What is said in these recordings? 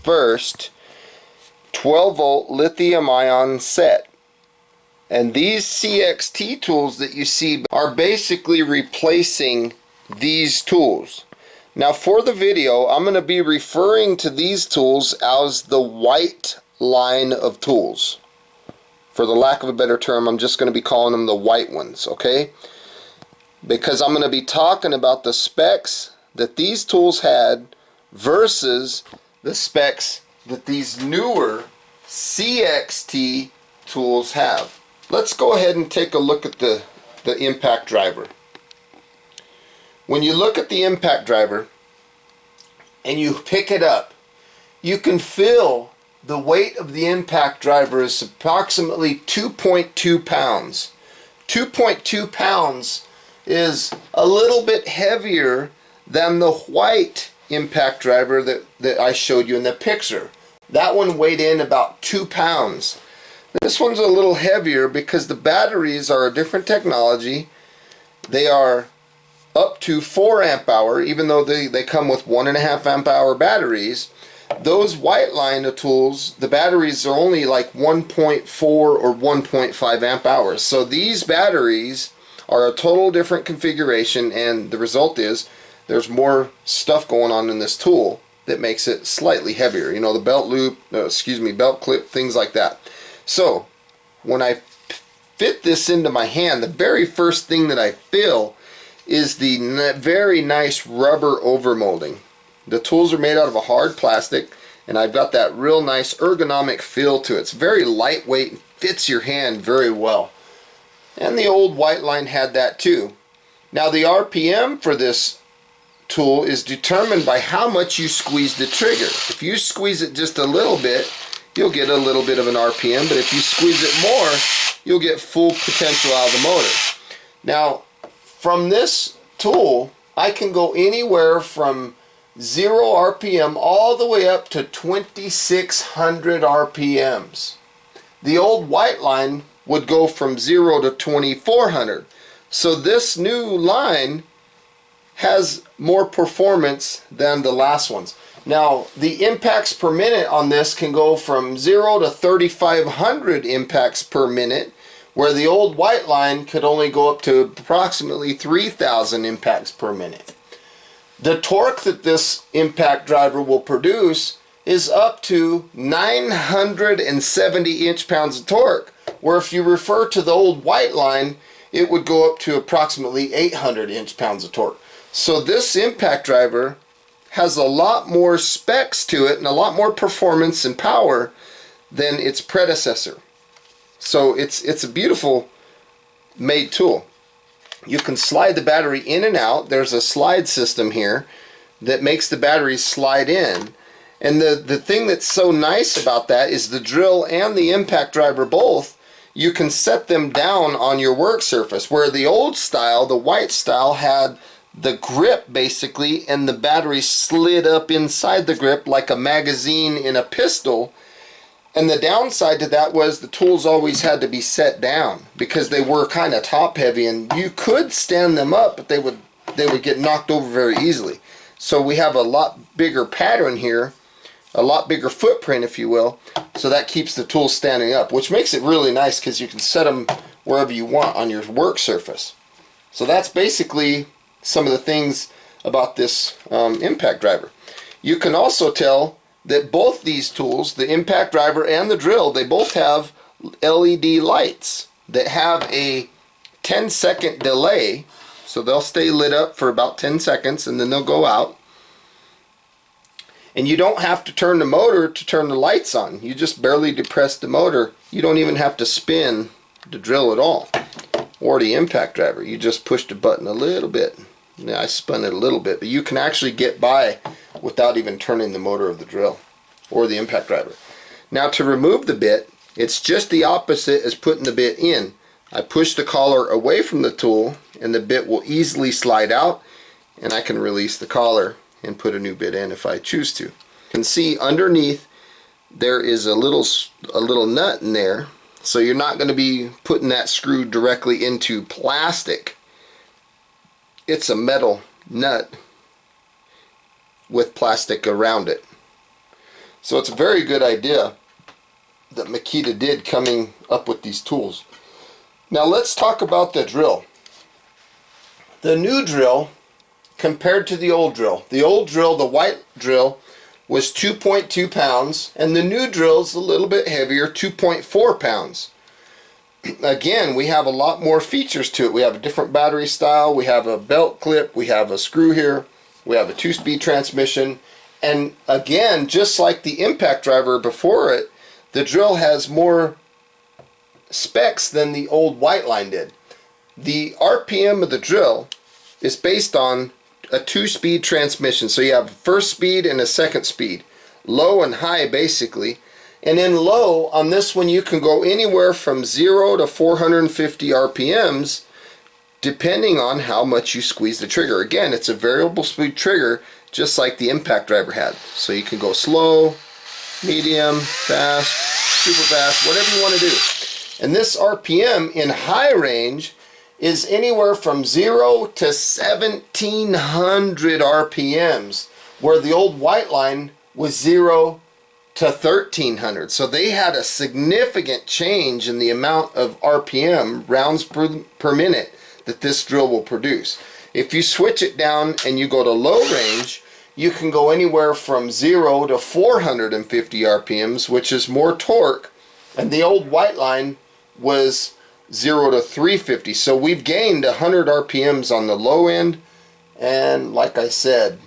first 12-volt lithium-ion set. And these CXT tools that you see are basically replacing these tools. Now for the video, I'm going to be referring to these tools as the white line of tools. For the lack of a better term, I'm just going to be calling them the white ones, okay? Because I'm going to be talking about the specs that these tools had versus the specs that these newer CXT tools have. Let's go ahead and take a look at the impact driver. When you look at the impact driver and you pick it up, you can feel the weight of the impact driver is approximately 2.2 pounds. 2.2 pounds is a little bit heavier than the white impact driver that I showed you in the picture. That one weighed in about 2 pounds. This one's a little heavier because the batteries are a different technology. They are up to 4 amp hour, even though they come with 1.5 amp hour batteries. Those white line of tools, the batteries are only like 1.4 or 1.5 amp hours. So these batteries are a total different configuration, and the result is there's more stuff going on in this tool that makes it slightly heavier. You know, the belt loop, belt clip, things like that. So when I fit this into my hand, the very first thing that I feel is the very nice rubber overmolding. The tools are made out of a hard plastic, and I've got that real nice ergonomic feel to it. It's very lightweight and fits your hand very well. And the old white line had that too. Now the RPM for this tool is determined by how much you squeeze the trigger. If you squeeze it just a little bit, you'll get a little bit of an RPM, but if you squeeze it more, you'll get full potential out of the motor. Now from this tool, I can go anywhere from 0 RPM all the way up to 2600 RPMs. The old white line would go from 0 to 2400. So this new line has more performance than the last ones. Now the impacts per minute on this can go from 0 to 3500 impacts per minute, where the old white line could only go up to approximately 3000 impacts per minute. The torque that this impact driver will produce is up to 970 inch-pounds of torque, where if you refer to the old white line, it would go up to approximately 800 inch-pounds of torque. So this impact driver has a lot more specs to it and a lot more performance and power than its predecessor. So it's a beautiful made tool. You can slide the battery in and out. There's a slide system here that makes the batteries slide in. And the thing that's so nice about that is the drill and the impact driver both, you can set them down on your work surface, where the old style, the white style, had the grip basically and the battery slid up inside the grip like a magazine in a pistol. And the downside to that was the tools always had to be set down because they were kind of top heavy, and you could stand them up, but they would get knocked over very easily. So we have a lot bigger pattern here, a lot bigger footprint if you will, so that keeps the tools standing up, which makes it really nice because you can set them wherever you want on your work surface. So that's basically some of the things about this impact driver. You can also tell that both these tools, the impact driver and the drill, they both have LED lights that have a 10-second delay, so they'll stay lit up for about 10 seconds and then they'll go out. And you don't have to turn the motor to turn the lights on. You just barely depress the motor. You don't even have to spin the drill at all, or the impact driver. You just push the button a little bit. Now I spun it a little bit, but you can actually get by without even turning the motor of the drill or the impact driver. Now to remove the bit, it's just the opposite as putting the bit in. I push the collar away from the tool and the bit will easily slide out, and I can release the collar and put a new bit in if I choose to. You can see underneath there is a little nut in there, so you're not going to be putting that screw directly into plastic. It's a metal nut with plastic around it. So it's a very good idea that Makita did coming up with these tools. Now let's talk about the drill. The new drill compared to the old drill. The old drill, the white drill, was 2.2 pounds, and the new drill is a little bit heavier, 2.4 pounds. Again, we have a lot more features to it. We have a different battery style, we have a belt clip, we have a screw here, we have a 2-speed transmission, and again, just like the impact driver before it, the drill has more specs than the old white line did. The RPM of the drill is based on a 2-speed transmission. So you have a first speed and a second speed. Low and high basically. And in low, on this one you can go anywhere from 0 to 450 RPMs depending on how much you squeeze the trigger. Again, it's a variable speed trigger just like the impact driver had. So you can go slow, medium, fast, super fast, whatever you want to do. And this RPM in high range is anywhere from 0 to 1700 RPMs, where the old white line was 0 to 1300. So they had a significant change in the amount of RPM, rounds per minute, that this drill will produce. If you switch it down and you go to low range, you can go anywhere from 0 to 450 RPMs, which is more torque, and the old white line was 0 to 350. So we've gained 100 RPMs on the low end, and like I said,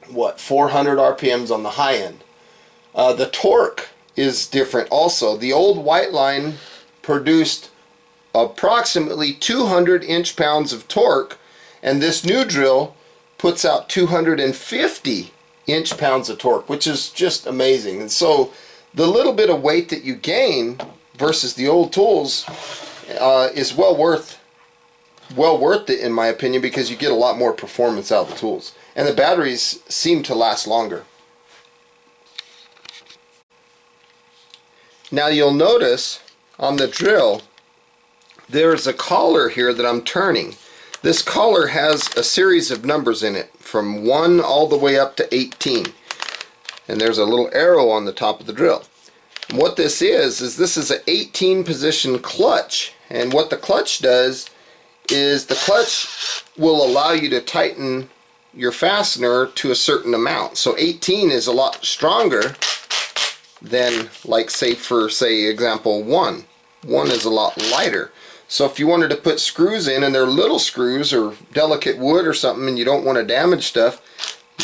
400 RPMs on the high end. The torque is different also. The old white line produced approximately 200 inch-pounds of torque, and this new drill puts out 250 inch-pounds of torque, which is just amazing. And so the little bit of weight that you gain versus the old tools is well worth it in my opinion, because you get a lot more performance out of the tools, and the batteries seem to last longer. Now you'll notice on the drill there's a collar here that I'm turning. This collar has a series of numbers in it from 1 all the way up to 18, and there's a little arrow on the top of the drill. And what this is this is an 18 position clutch, and what the clutch does is the clutch will allow you to tighten your fastener to a certain amount. So 18 is a lot stronger than, like, say example 1. 1 is a lot lighter. So if you wanted to put screws in, and they're little screws or delicate wood or something, and you don't want to damage stuff,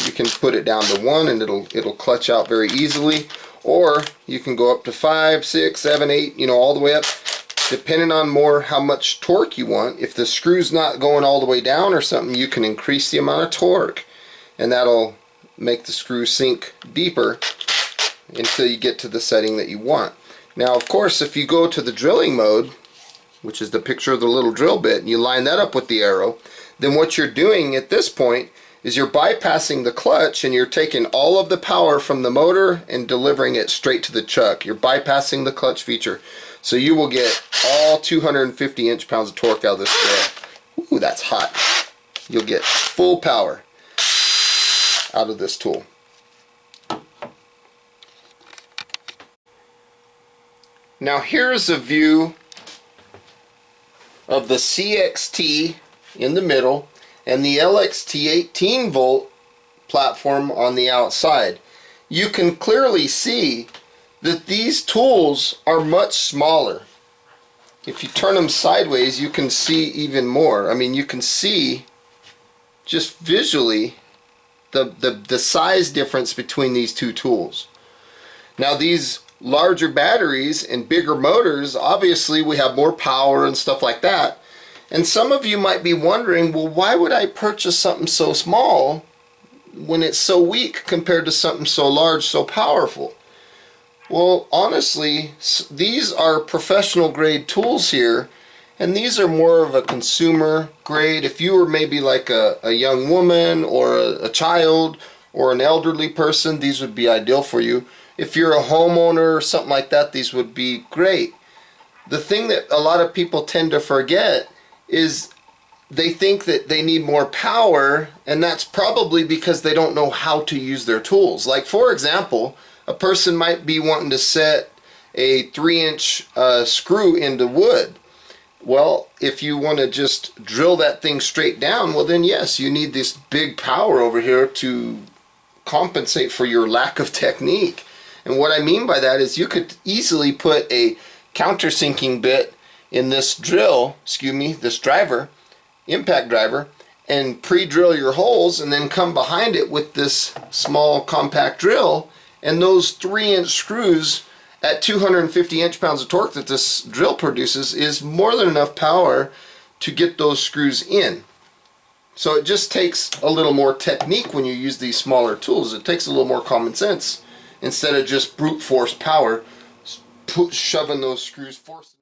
you can put it down to 1 and it'll clutch out very easily. Or you can go up to 5, 6, 7, 8, all the way up, depending on how much torque you want. If the screw's not going all the way down or something, you can increase the amount of torque, and that'll make the screw sink deeper until you get to the setting that you want. Now, of course, if you go to the drilling mode, which is the picture of the little drill bit, and you line that up with the arrow, then what you're doing at this point is you're bypassing the clutch, and you're taking all of the power from the motor and delivering it straight to the chuck. You're bypassing the clutch feature. So you will get all 250 inch-pounds of torque out of this drill. Ooh, that's hot. You'll get full power out of this tool. Now here's a view of the CXT in the middle and the LXT 18 volt platform on the outside. You can clearly see that these tools are much smaller. If you turn them sideways, you can see even more. I mean, you can see just visually the size difference between these two tools. Now these larger batteries and bigger motors, obviously we have more power and stuff like that. And some of you might be wondering, well, why would I purchase something so small when it's so weak compared to something so large, so powerful? Well, honestly, these are professional grade tools here, and these are more of a consumer grade. If you were maybe like a young woman or a child or an elderly person, these would be ideal for you. If you're a homeowner or something like that, these would be great. The thing that a lot of people tend to forget is they think that they need more power, and that's probably because they don't know how to use their tools. Like, for example, A person might be wanting to set a 3-inch screw into wood. Well, if you want to just drill that thing straight down, well then yes, you need this big power over here to compensate for your lack of technique. And what I mean by that is you could easily put a countersinking bit in this drill, this driver, impact driver, and pre-drill your holes and then come behind it with this small compact drill, and those 3-inch screws at 250 inch-pounds of torque that this drill produces is more than enough power to get those screws in. So it just takes a little more technique when you use these smaller tools. It takes a little more common sense instead of just brute force power, shoving those screws, forcing